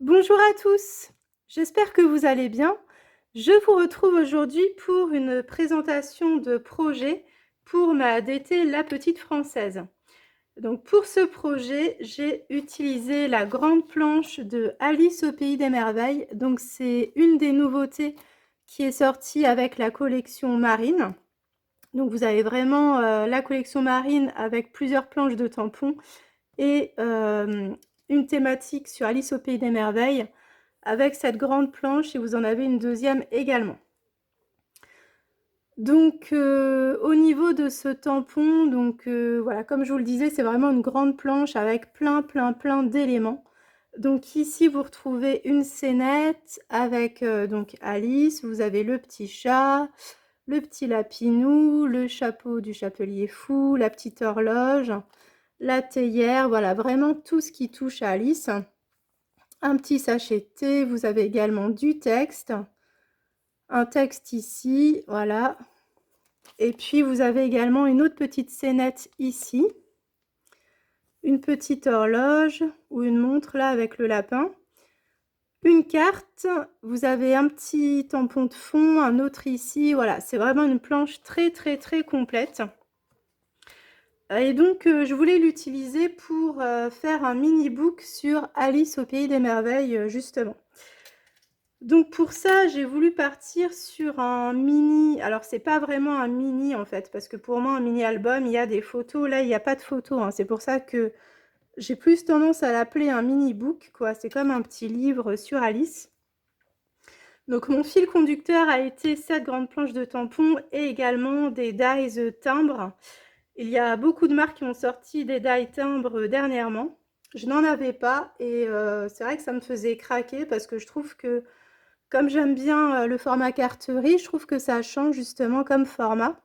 Bonjour à tous, j'espère que vous allez bien. Je vous retrouve aujourd'hui pour une présentation de projet pour ma DT La Petite Française. Donc pour ce projet, j'ai utilisé la grande planche de Alice au Pays des Merveilles. Donc c'est une des nouveautés qui est sortie avec la collection Marine. Donc vous avez vraiment la collection Marine avec plusieurs planches de tampons et une thématique sur Alice au Pays des Merveilles avec cette grande planche et vous en avez une deuxième également. Donc au niveau de ce tampon, donc voilà, comme je vous le disais, c'est vraiment une grande planche avec plein d'éléments. Donc ici vous retrouvez une scénette avec donc Alice, vous avez le petit chat, le petit lapinou, le chapeau du chapelier fou, la petite horloge, la théière, voilà, vraiment tout ce qui touche à Alice. Un petit sachet de thé, vous avez également du texte, un texte ici, voilà. Et puis vous avez également une autre petite scénette ici, une petite horloge ou une montre là avec le lapin. Une carte, vous avez un petit tampon de fond, un autre ici, voilà, c'est vraiment une planche très complète. Et donc je voulais l'utiliser pour faire un mini-book sur Alice au Pays des Merveilles justement. Donc pour ça, j'ai voulu partir sur un mini, alors c'est pas vraiment un mini en fait, parce que pour moi un mini album, il y a des photos, là il n'y a pas de photos, hein. C'est pour ça que j'ai plus tendance à l'appeler un mini book, quoi. C'est comme un petit livre sur Alice. Donc mon fil conducteur a été cette grande planche de tampons et également des dies timbres. Il y a beaucoup de marques qui ont sorti des dies timbres dernièrement. Je n'en avais pas et c'est vrai que ça me faisait craquer parce que je trouve que comme j'aime bien le format carterie, je trouve que ça change justement comme format.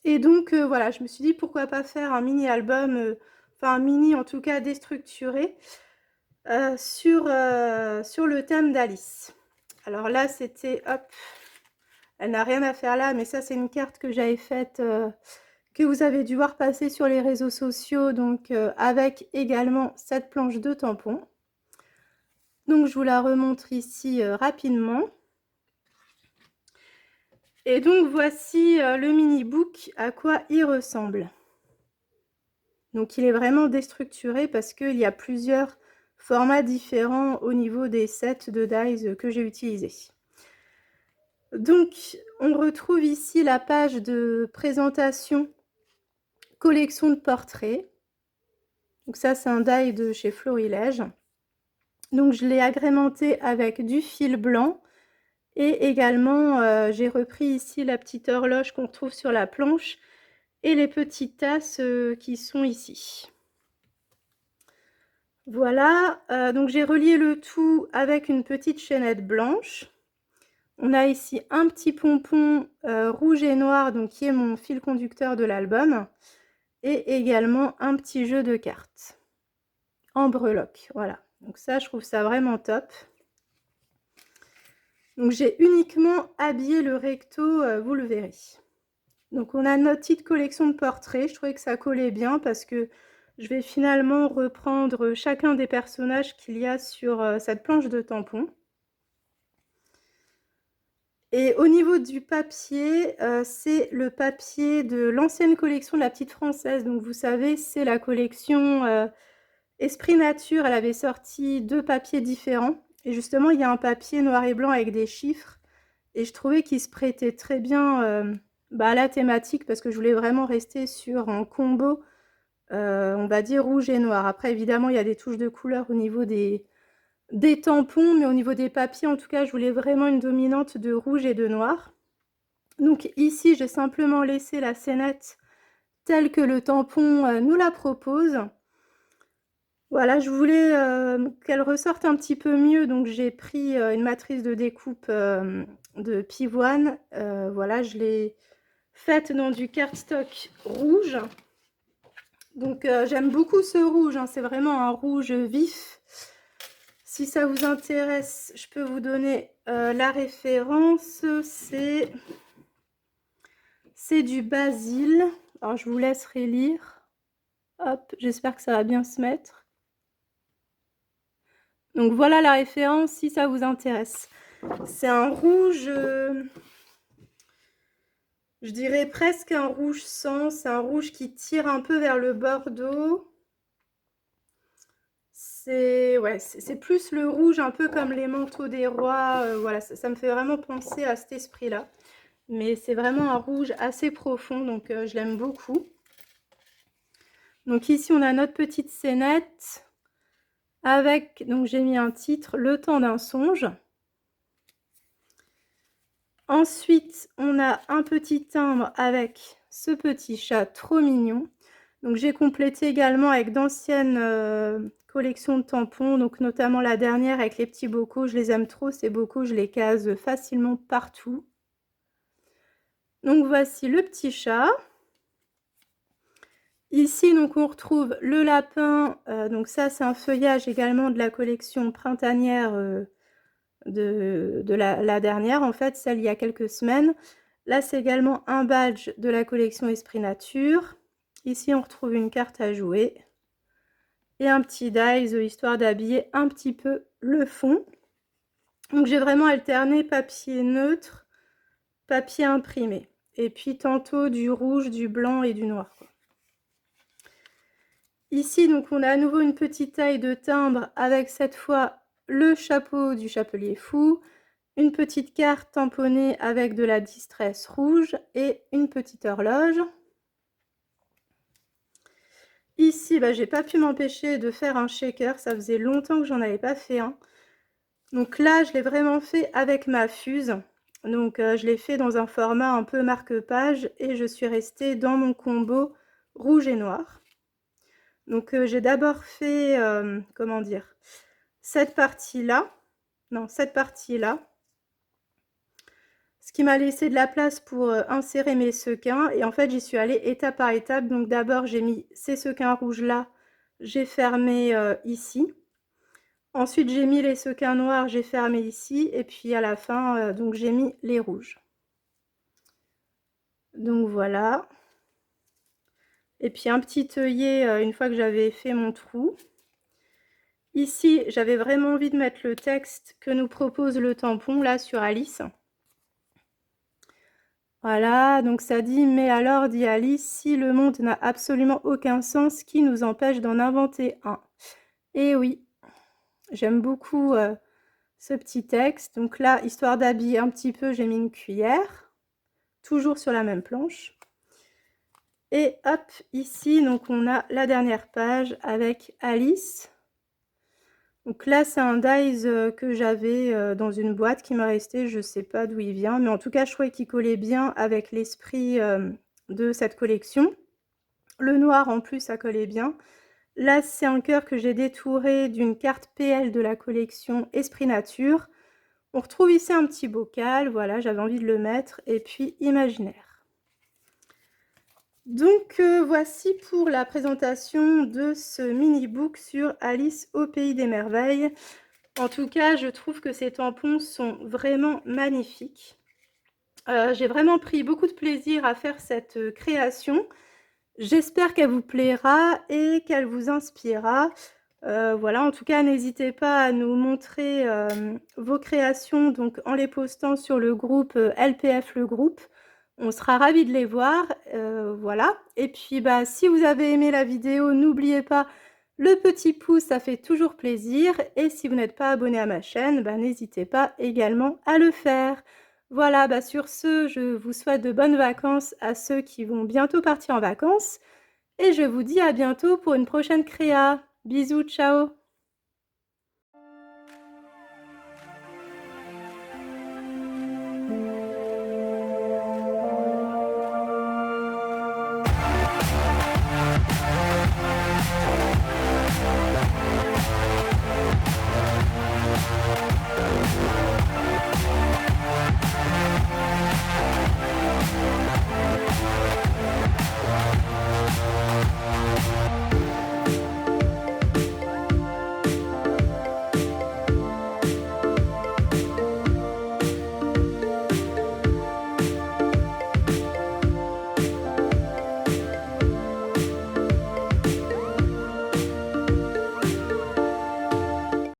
Et donc voilà, je me suis dit pourquoi pas faire un mini album, enfin un mini en tout cas déstructuré, sur le thème d'Alice. Alors là c'était, hop, elle n'a rien à faire là, mais ça c'est une carte que j'avais faite, que vous avez dû voir passer sur les réseaux sociaux, donc avec également cette planche de tampons. Donc je vous la remontre ici rapidement. Et donc voici le mini-book, à quoi il ressemble. Donc il est vraiment déstructuré parce qu'il y a plusieurs formats différents au niveau des sets de dies que j'ai utilisés. Donc on retrouve ici la page de présentation collection de portraits. Donc ça c'est un die de chez Florilège. Donc je l'ai agrémenté avec du fil blanc. Et également, j'ai repris ici la petite horloge qu'on retrouve sur la planche et les petites tasses qui sont ici. Voilà, donc j'ai relié le tout avec une petite chaînette blanche. On a ici un petit pompon rouge et noir, donc qui est mon fil conducteur de l'album. Et également un petit jeu de cartes en breloque. Voilà, donc ça, je trouve ça vraiment top. Donc j'ai uniquement habillé le recto, vous le verrez. Donc on a notre petite collection de portraits, je trouvais que ça collait bien parce que je vais finalement reprendre chacun des personnages qu'il y a sur cette planche de tampons. Et au niveau du papier, c'est le papier de l'ancienne collection de La Petite Française. Donc vous savez, c'est la collection Esprit Nature, elle avait sorti 2 papiers différents. Et justement, il y a un papier noir et blanc avec des chiffres. Et je trouvais qu'il se prêtait très bien à la thématique parce que je voulais vraiment rester sur un combo, on va dire rouge et noir. Après, évidemment, il y a des touches de couleur au niveau des tampons, mais au niveau des papiers, en tout cas, je voulais vraiment une dominante de rouge et de noir. Donc ici, j'ai simplement laissé la scénette telle que le tampon nous la propose. Voilà, je voulais qu'elle ressorte un petit peu mieux, donc j'ai pris une matrice de découpe de pivoine. Voilà, je l'ai faite dans du cardstock rouge. Donc j'aime beaucoup ce rouge, hein, c'est vraiment un rouge vif. Si ça vous intéresse, je peux vous donner la référence, c'est du basil. Alors je vous laisserai lire. Hop, j'espère que ça va bien se mettre. Donc voilà la référence si ça vous intéresse. C'est un rouge, je dirais presque un rouge sang, c'est un rouge qui tire un peu vers le bordeaux. C'est ouais, c'est plus le rouge un peu comme les manteaux des rois, voilà, ça me fait vraiment penser à cet esprit-là. Mais c'est vraiment un rouge assez profond, donc je l'aime beaucoup. Donc ici, on a notre petite scénette avec, donc j'ai mis un titre, Le temps d'un songe. Ensuite, on a un petit timbre avec ce petit chat trop mignon. Donc j'ai complété également avec d'anciennes collections de tampons, donc notamment la dernière avec les petits bocaux. Je les aime trop, ces bocaux, je les case facilement partout. Donc voici le petit chat. Ici, donc, on retrouve le lapin. Donc ça, c'est un feuillage également de la collection printanière de la dernière, en fait, celle il y a quelques semaines. Là, c'est également un badge de la collection Esprit Nature. Ici, on retrouve une carte à jouer et un petit dies, histoire d'habiller un petit peu le fond. Donc, j'ai vraiment alterné papier neutre, papier imprimé. Et puis, tantôt du rouge, du blanc et du noir, quoi. Ici, donc, on a à nouveau une petite taille de timbre avec cette fois le chapeau du chapelier fou, une petite carte tamponnée avec de la distress rouge et une petite horloge. Ici, j'ai pas pu m'empêcher de faire un shaker, ça faisait longtemps que j'en avais pas fait un. Donc là, je l'ai vraiment fait avec ma fuse. Donc je l'ai fait dans un format un peu marque-page et je suis restée dans mon combo rouge et noir. Donc j'ai d'abord fait, comment dire, cette partie-là, non, cette partie-là, ce qui m'a laissé de la place pour insérer mes sequins. Et en fait, j'y suis allée étape par étape. Donc d'abord, j'ai mis ces sequins rouges-là, j'ai fermé ici. Ensuite, j'ai mis les sequins noirs, j'ai fermé ici. Et puis à la fin, donc j'ai mis les rouges. Donc voilà. Et puis un petit œillet une fois que j'avais fait mon trou. Ici, j'avais vraiment envie de mettre le texte que nous propose le tampon, là, sur Alice. Voilà, donc ça dit « Mais alors, dit Alice, si le monde n'a absolument aucun sens, qui nous empêche d'en inventer un ?» Et oui, j'aime beaucoup ce petit texte. Donc là, histoire d'habiller un petit peu, j'ai mis une cuillère, toujours sur la même planche. Et hop, ici, donc on a la dernière page avec Alice. Donc là, c'est un dies que j'avais dans une boîte qui m'est resté, je ne sais pas d'où il vient, mais en tout cas, je trouvais qu'il collait bien avec l'esprit de cette collection. Le noir, en plus, ça collait bien. Là, c'est un cœur que j'ai détouré d'une carte PL de la collection Esprit Nature. On retrouve ici un petit bocal, voilà, j'avais envie de le mettre, et puis imaginaire. Donc voici pour la présentation de ce mini-book sur Alice au Pays des Merveilles. En tout cas, je trouve que ces tampons sont vraiment magnifiques. J'ai vraiment pris beaucoup de plaisir à faire cette création. J'espère qu'elle vous plaira et qu'elle vous inspirera. Voilà, en tout cas, n'hésitez pas à nous montrer vos créations donc, en les postant sur le groupe LPF le groupe. On sera ravis de les voir. Voilà. Et puis, si vous avez aimé la vidéo, n'oubliez pas le petit pouce, ça fait toujours plaisir. Et si vous n'êtes pas abonné à ma chaîne, n'hésitez pas également à le faire. Voilà, sur ce, je vous souhaite de bonnes vacances à ceux qui vont bientôt partir en vacances. Et je vous dis à bientôt pour une prochaine créa. Bisous, ciao!